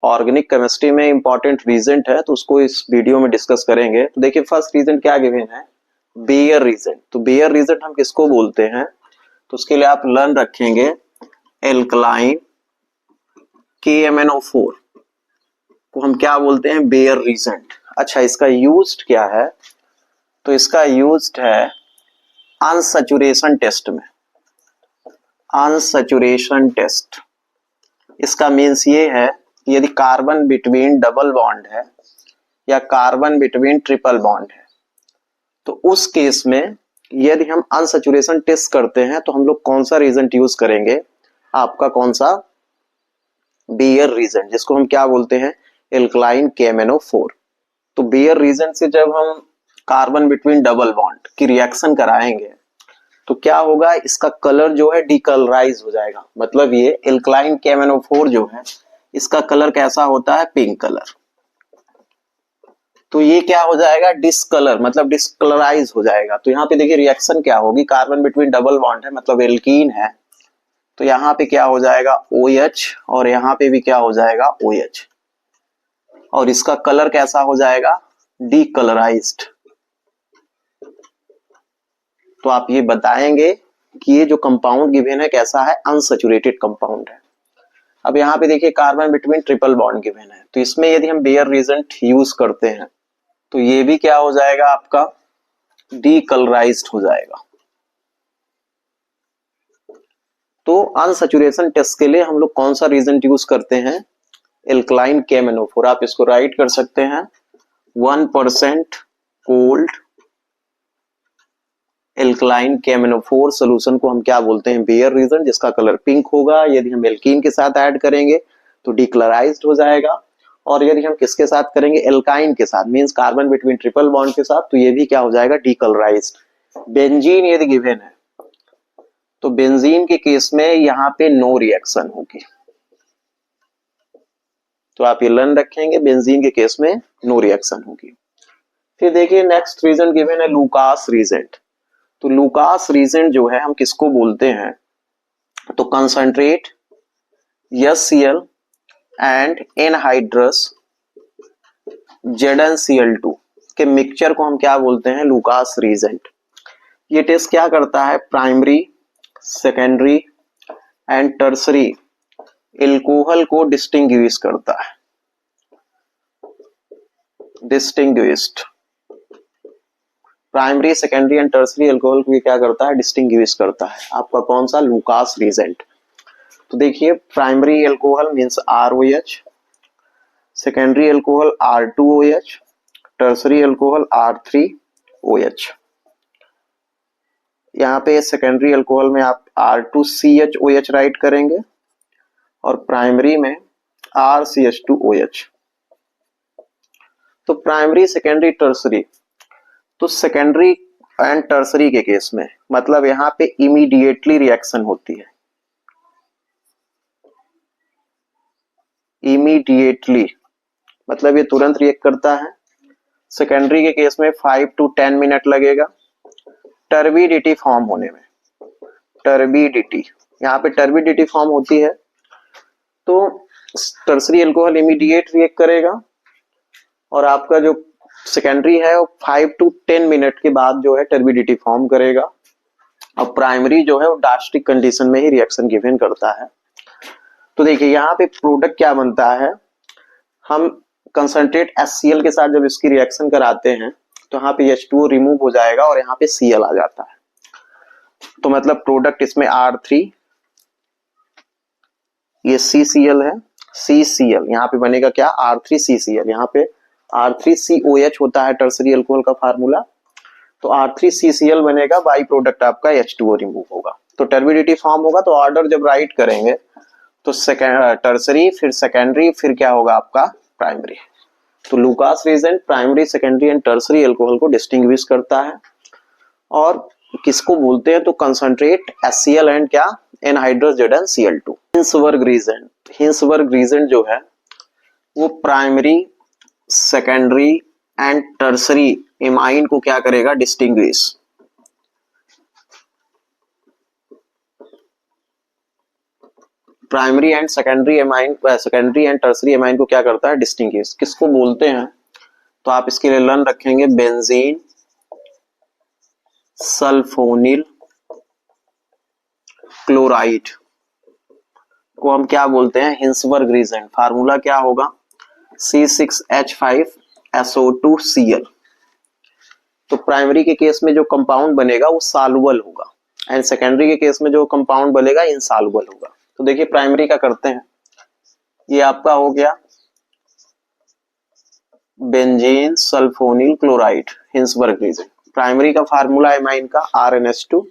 Organic chemistry में important reagent है, तो उसको इस वीडियो में डिस्कस करेंगे। तो देखिए फर्स्ट रीजेंट क्या गिवन है, बेयर रीजेंट। तो बेयर रीजेंट हम किसको बोलते हैं, तो उसके लिए आप लर्न रखेंगे एल्कलाइन KMnO4 को हम क्या बोलते हैं, बेयर रीजेंट। अच्छा, इसका यूज्ड क्या है, तो इसका यूज्ड है अनसैचुरेशन टेस्ट में। अनसैचुरेशन टेस्ट, इसका मीन्स ये है कि यदि कार्बन बिटवीन डबल बॉन्ड है या कार्बन बिटवीन ट्रिपल बॉन्ड है, तो उस केस में यदि हम अनसैचुरेशन टेस्ट करते हैं तो हम लोग कौन सा रीजेंट यूज करेंगे, आपका कौन सा, बेयर रीजेंट, जिसको हम क्या बोलते हैं, एल्कलाइन KMnO4। तो बेयर रीजेंट से जब हम कार्बन बिटवीन डबल बॉन्ड की रिएक्शन कराएंगे तो क्या होगा, इसका कलर जो है डिकलराइज हो जाएगा। मतलब ये एल्कलाइन KMnO4 जो है इसका कलर कैसा होता है, पिंक कलर। तो ये क्या हो जाएगा, डिस्कलर, मतलब डिस्कलराइज हो जाएगा। तो यहाँ पे देखिए रिएक्शन क्या होगी, कार्बन बिटवीन डबल बॉन्ड है मतलब एल्कीन है, तो यहाँ पे क्या हो जाएगा OH और यहाँ पे भी क्या हो जाएगा OH, और इसका कलर कैसा हो जाएगा, डीकलराइज्ड। तो आप ये बताएंगे कि ये जो कंपाउंड गिवन है कैसा है, अनसैचुरेटेड कंपाउंड है। अब यहाँ पे देखिए carbon between triple bond given है, तो इसमें यदि हम बेयर रीजेंट यूज करते हैं तो ये भी क्या हो जाएगा, आपका डीकलराइज्ड हो जाएगा। तो अनसैचुरेशन टेस्ट के लिए हम लोग कौन सा रीजेंट यूज करते हैं, एल्कलाइन KMnO4। आप इसको राइट कर सकते हैं 1% कोल्ड एल्कलाइन KMnO4 सोल्यूशन को हम क्या बोलते हैं, बेयर रीजेंट, जिसका कलर पिंक होगा। यदि हम एल्कीन के साथ ऐड करेंगे तो डिक्लराइज्ड हो जाएगा, और यदि हम किसके साथ करेंगे, एल्काइन के साथ, means carbon between triple bond के साथ, तो ये भी क्या हो जाएगा, डिकलराइज्ड। बेंजीन यदि गिवन है तो बेंजीन के केस में यहाँ पे नो रिएक्शन होगी। तो आप ये लर्न रखेंगे, बेंजीन के केस में नो रिएक्शन होगी। फिर देखिए नेक्स्ट रीजन गिवन है लूकास रीजेंट। तो लूकास रीजेंट जो है हम किसको बोलते हैं, तो concentrate HCl and anhydrous ZnCl2 के मिक्सचर को हम क्या बोलते हैं, लूकास रीजेंट। ये टेस्ट क्या करता है, primary secondary and tertiary alcohol को डिस्टिंग्विश करता है। Distinguished, primary secondary and tertiary alcohol को क्या करता है, डिस्टिंग्विश करता है। आपका कौन सा, लूकास रीजेंट। तो देखिए primary alcohol means ROH, secondary alcohol R2OH, tertiary alcohol R3OH। यहाँ पे सेकेंडरी एल्कोहल में आप R2CHOH राइट करेंगे और प्राइमरी में RCH2OH। तो प्राइमरी सेकेंडरी टर्सरी, तो सेकेंडरी एंड टर्सरी के केस में मतलब यहाँ पे इमीडिएटली रिएक्शन होती है, इमीडिएटली मतलब ये तुरंत रिएक्ट करता है। सेकेंडरी के केस में 5 to 10 मिनट लगेगा टर्बिडिटी फॉर्म होने में। टर्बिडिटी, यहाँ पे टर्बिडिटी फॉर्म होती है, तो टर्सरी एल्कोहल इमीडिएट रिएक्ट करेगा और आपका जो सेकेंडरी है वो 5 to 10 मिनट के बाद जो है टर्बिडिटी फॉर्म करेगा, और प्राइमरी जो है वो डास्टिक कंडीशन में ही रिएक्शन गिवन करता है। तो देखिए यहाँ पे प्रोडक्ट क्या बनता है, हम कंसंट्रेट HCl के साथ जब इसकी रिएक्शन कराते हैं तो यहाँ पे H2O रिमूव हो जाएगा और यहाँ पे Cl आ जाता है। तो मतलब प्रोडक्ट इसमें R3, ये CCl है, CCl यहाँ पे बनेगा क्या, R3CCl। यहाँ पे R3COH होता है टर्सरी एल्कोहल का फार्मूला, तो R3CCl बनेगा, बाई प्रोडक्ट आपका H2O रिमूव होगा, तो टर्बिडिटी फॉर्म होगा। तो ऑर्डर जब राइट करेंगे तो टर्सरी, फिर सेकेंडरी, फिर क्या होगा आपका प्राइमरी। तो Lucas reagent primary secondary and tertiary alcohol को डिस्टिंग्विश करता है, और किसको बोलते हैं, तो कंसंट्रेट HCl एंड क्या, anhydrous ZnCl2। Hinsberg reagent, Hinsberg reagent जो है वो primary secondary and tertiary imine को क्या करेगा, distinguish. Primary and secondary amine, secondary and tertiary amine को क्या करता है, डिस्टिंग्विश, किसको बोलते हैं, तो आप इसके लिए लर्न रखेंगे बेंजीन सल्फोनिल क्लोराइड को हम क्या बोलते हैं, हिंसबर्ग रीजेंट। फार्मूला क्या होगा, C6H5SO2Cl। तो प्राइमरी के केस में जो कंपाउंड बनेगा वो सॉल्युबल होगा एंड सेकेंडरी के केस में जो कंपाउंड बनेगा इनसॉल्युबल होगा। तो देखिए प्राइमरी का करते हैं, ये आपका हो गया benzene sulphonyl chloride Hinsberg reagent. Primary का फार्मूला एमाइन का RnH2,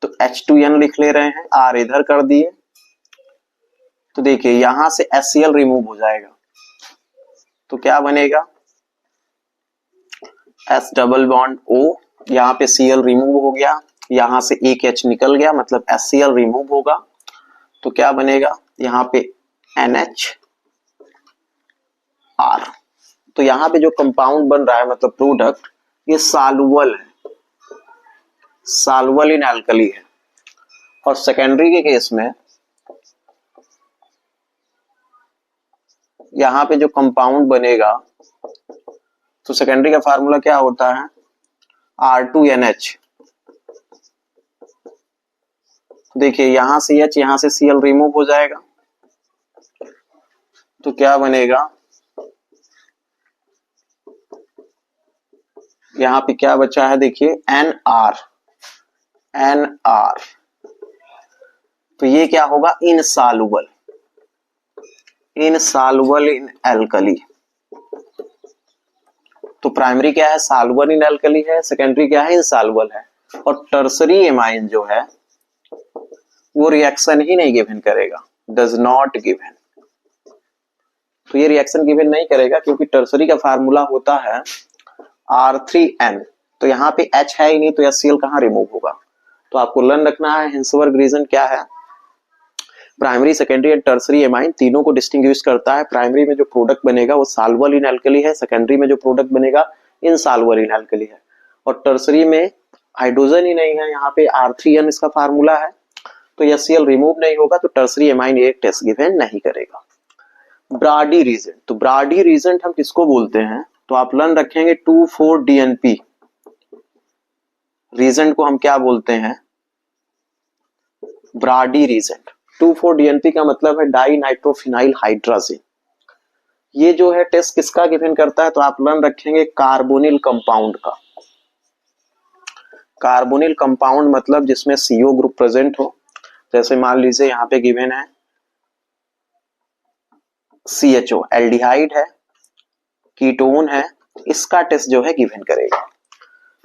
तो H2N लिख ले रहे हैं, R इधर कर दिए, तो देखिए यहां से HCl रिमूव हो जाएगा, तो क्या बनेगा S डबल बॉन्ड O, यहाँ पे Cl रिमूव हो गया, यहां से एक H निकल गया, मतलब HCl रिमूव होगा, तो क्या बनेगा यहाँ पे NHR। तो यहाँ पे जो कंपाउंड बन रहा है मतलब प्रोडक्ट, ये सॉल्युबल है, सॉल्युबल इन एल्कली है। और सेकेंडरी के केस में यहाँ पे जो कंपाउंड बनेगा, तो सेकेंडरी का फार्मूला क्या होता है, R2NH। देखिए यहां से H, यहां से Cl रिमूव हो जाएगा, तो क्या बनेगा, यहाँ पे क्या बचा है, देखिए NR। तो ये क्या होगा, इनसॉल्युबल, इनसॉल्युबल इन एल्कली। तो प्राइमरी क्या है, सॉल्युबल इन एल्कली है, सेकेंडरी क्या है, इनसॉल्युबल है। और टर्सरी एमाइन जो है वो रिएक्शन ही नहीं गिवन करेगा, डज नॉट गिवन। तो ये रिएक्शन गिवन नहीं करेगा क्योंकि टर्सरी का फार्मूला होता है R3N, तो यहाँ पे H है ही नहीं, तो HCl कहाँ रिमूव होगा। तो आपको लर्न रखना है हिंसबर्ग रीजन क्या है, primary secondary and tertiary amine तीनों को डिस्टिंग्विश करता है। प्राइमरी में जो प्रोडक्ट बनेगा वो सॉल्युबल इन एल्कली है, सेकेंडरी में जो प्रोडक्ट बनेगा इनसॉल्युबल इन एल्कली है, और टर्सरी में हाइड्रोजन ही नहीं है, यहाँ पे R3N इसका फार्मूला है, तो HCl रिमूव नहीं होगा, तो टर्सरी एमाइन एक टेस्ट गिवन नहीं करेगा। ब्राडी रीजेंट, तो ब्राडी रीजेंट हम किसको बोलते हैं, तो आप लर्न रखेंगे 2,4-DNP रीजेंट को हम क्या बोलते हैं, ब्राडी रीजेंट। 2,4-DNP का मतलब है डाई नाइट्रोफिनाइल हाइड्राजिन। ये जो है टेस्ट किसका गिवन करता है, तो आप लर्न रखेंगे कार्बोनिल कंपाउंड का। कार्बोनिल कंपाउंड मतलब जिसमें CO ग्रुप प्रेजेंट हो, जैसे मान लीजिए यहाँ पे गिवन है CHO, एल्डिहाइड है, कीटोन है, इसका टेस्ट जो है गिवन करेगा।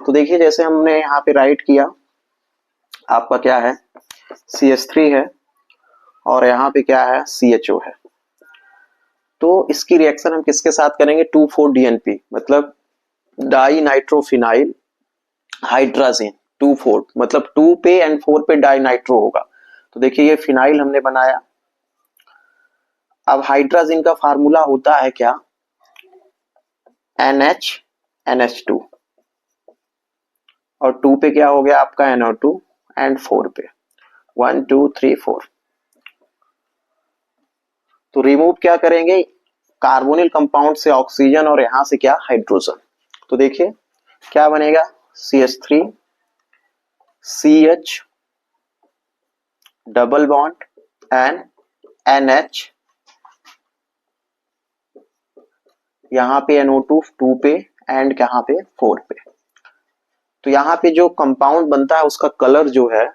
तो देखिए जैसे हमने यहाँ पे राइट किया, आपका क्या है CH3 है और यहाँ पे क्या है CHO है, तो इसकी रिएक्शन हम किसके साथ करेंगे, 2,4-DNP मतलब डाई नाइट्रोफिनाइल हाइड्राजिन। 2,4 मतलब 2 पे एंड 4 पे डाई नाइट्रो होगा, तो देखिए ये फिनाइल हमने बनाया। अब हाइड्राजिन का फार्मूला होता है क्या, NH2, और 2 पे क्या हो गया आपका NO2 एंड 4 पे 1 2 3 4। तो रिमूव क्या करेंगे, कार्बोनिल कंपाउंड से ऑक्सीजन और यहां से क्या हाइड्रोजन, तो देखिए क्या बनेगा CH3 CH double bond and NH, यहां पे NO2 2 पे एंड यहाँ पे 4 पे। तो यहाँ पे जो कंपाउंड बनता है उसका कलर जो है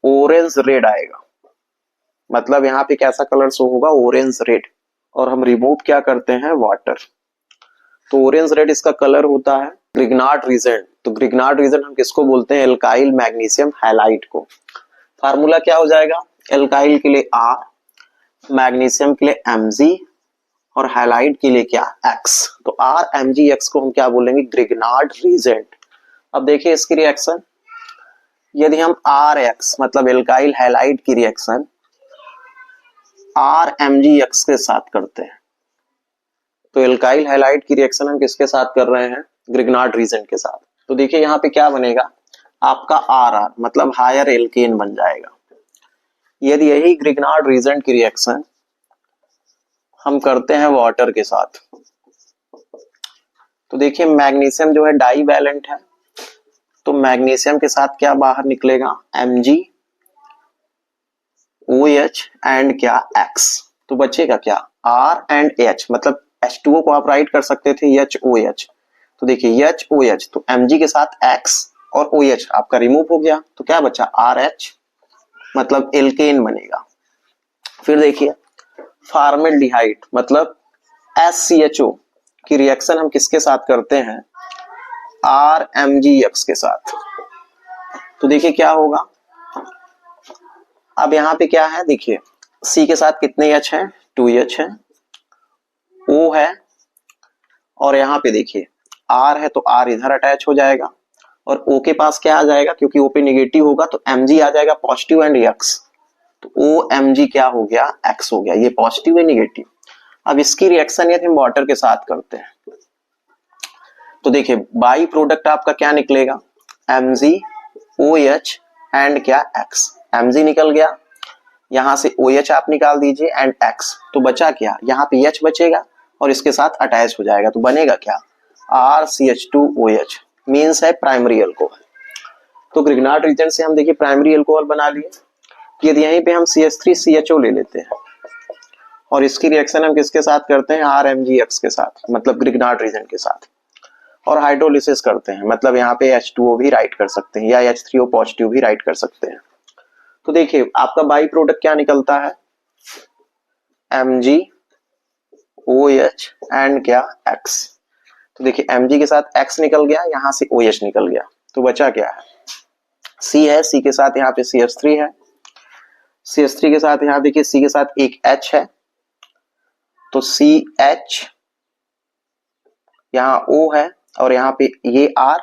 ऑरेंज रेड आएगा, मतलब यहाँ पे कैसा कलर शो होगा, ऑरेंज रेड। और हम रिमूव क्या करते हैं, वाटर, तो ऑरेंज रेड इसका कलर होता है। ग्रिग्नार्ड रीजेंट, तो ग्रिग्नार्ड रीजेंट हम किसको बोलते हैं, एल्काइल मैग्नीशियम हैलाइड को। फार्मूला क्या हो जाएगा, एल्काइल के लिए R, मैग्नीशियम के लिए Mg और हैलाइड के लिए क्या X। तो RMgX को हम क्या बोलेंगे, ग्रिग्नार्ड रीजेंट। अब देखिए इसकी रिएक्शन, यदि हम RX मतलब एल्काइल हैलाइड की रिएक्शन RMgX के साथ करते हैं, तो एल्काइल हैलाइड की रिएक्शन हम किसके साथ कर रहे हैं, ग्रिग्नार्ड रीजेंट के साथ। तो देखिए यहाँ पे क्या बनेगा, आपका आर मतलब हायर एल्केन बन जाएगा। यदि यही ग्रिग्नार्ड रीजेंट की रिएक्शन हम करते हैं वाटर के साथ, तो देखिए मैग्नीशियम जो है डाई वैलेंट है, तो मैग्नीशियम के साथ क्या बाहर निकलेगा, Mg OH एंड क्या X, तो बचेगा क्या R एंड H, मतलब H2O को आप राइट कर सकते थे HOH, तो देखिए HOH तो Mg के साथ X और OH आपका रिमूव हो गया, तो क्या बचा RH, मतलब एल्केन बनेगा। फिर देखिए फॉर्मेल्डिहाइड मतलब SCHO की रिएक्शन हम किसके साथ करते हैं, RMgX के साथ, तो देखिए क्या होगा। अब यहाँ पे क्या है, देखिए C के साथ कितने H हैं, 2H है, O है, और यहाँ पे देखिए R है तो R इधर अटैच हो जाएगा, और O के पास क्या आ जाएगा, क्योंकि O पे निगेटिव होगा तो Mg आ जाएगा पॉजिटिव एंड X, तो OMg क्या हो गया, X हो गया, ये पॉजिटिव है निगेटिव। अब इसकी रिएक्शन यदि हम वाटर के साथ करते हैं, तो देखिए बाई प्रोडक्ट आपका क्या निकलेगा, Mg OH एंड क्या X, Mg निकल गया, यहां से OH आप निकाल दीजिए एंड X, तो बचा क्या, यहाँ पे H बचेगा और इसके साथ अटैच हो जाएगा, तो बनेगा क्या RCH2OH, मीन्स है प्राइमरी अल्कोहल। तो ग्रिग्नार्ड रीजन से हम देखिए प्राइमरी अल्कोहल बना लिए। यदि यहीं पे हम CH3CHO ले लेते हैं और इसकी रिएक्शन हम किसके साथ करते हैं, RMgX के साथ, मतलब ग्रिग्नार्ड रीजन के साथ, और हाइड्रोलिसिस करते हैं, मतलब यहाँ पे H2O भी राइट कर सकते हैं या H3O पॉजिटिव भी राइट कर सकते हैं। तो देखिए आपका बाई प्रोडक्ट क्या निकलता है, Mg OH एंड क्या X, तो देखिए Mg के साथ X निकल गया, यहां से OH निकल गया, तो बचा क्या है, C है, C के साथ यहाँ पे CH3 है, CH3 के साथ यहाँ देखिए C के साथ एक H है, तो CH, यहाँ O है, और यहाँ पे ये R,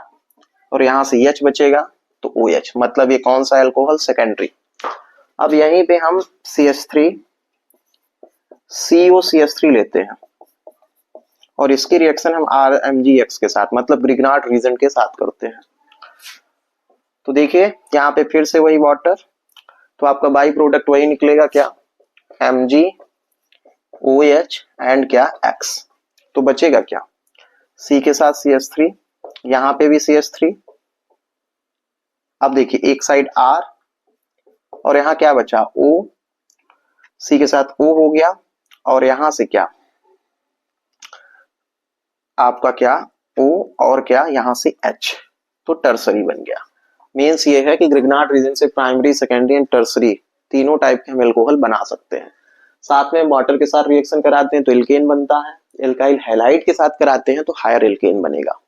और यहाँ से H बचेगा तो OH, मतलब ये कौन सा अल्कोहल, सेकेंडरी। अब यहीं पे हम CH3 COCH3 लेते हैं और इसकी रिएक्शन हम RMgX के साथ, मतलब ग्रिग्नार्ड रीजेंट के साथ करते हैं, तो देखिए यहाँ पे फिर से वही वाटर, तो आपका बाई प्रोडक्ट वही निकलेगा क्या, Mg OH एंड क्या X, तो बचेगा क्या, C के साथ CH3, यहाँ पे भी CH3, अब देखिए एक साइड R और यहाँ क्या बचा O, C के साथ O हो गया, और यहां से क्या आपका क्या O और क्या यहाँ से H, तो टर्सरी बन गया। मीन्स ये है कि ग्रिग्नार्ड रीजन से प्राइमरी, सेकेंडरी एंड टर्सरी तीनों टाइप के हम एल्कोहल बना सकते हैं। साथ में वाटर के साथ रिएक्शन कराते हैं तो एल्केन बनता है, एल्काइल हैलाइड के साथ कराते हैं तो हायर एल्केन बनेगा।